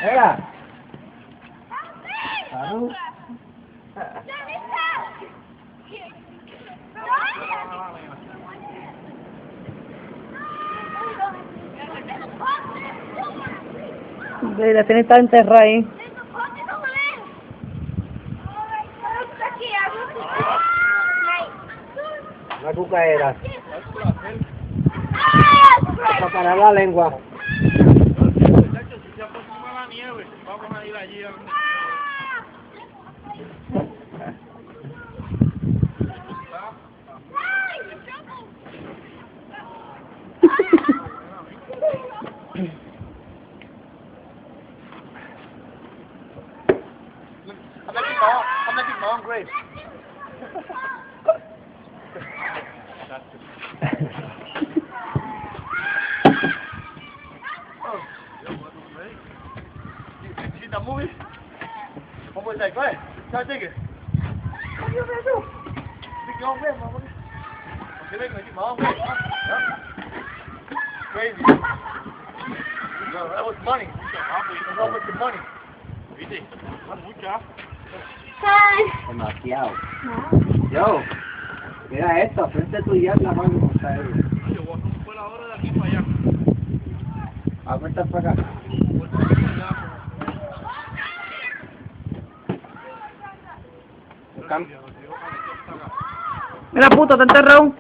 Era. Salud. La tiene está enterrada ahí. Una cucaera. Para parar la lengua. Vamos a ir allí a... I'm making my own grave. You see that movie? What was that? Go ahead. Try to take it. What are you gonna do? Take your own grave, motherfucker. Okay, make it my own grave. Huh? Crazy. No, that was money. That's how much money. ¿Viste? Mucha. Demasiado. Yo, mira esto, frente tuya la mano como está él. Yo voy a romper ahora de aquí para allá. ¿A cuenta para acá? Mira puto, está enterrado.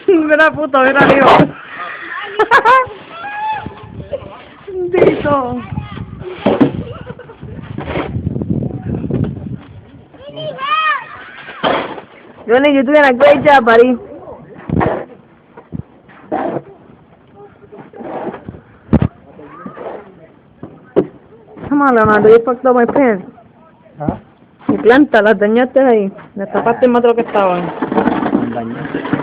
Mira puto, mira arriba. Dito. Johnny, you're doing a great job, buddy. Come on, Leonardo, you fucked up my pants. ¿Ah? Mi planta, las dañaste ahí. Las tapaste más de lo que estaban. Daño.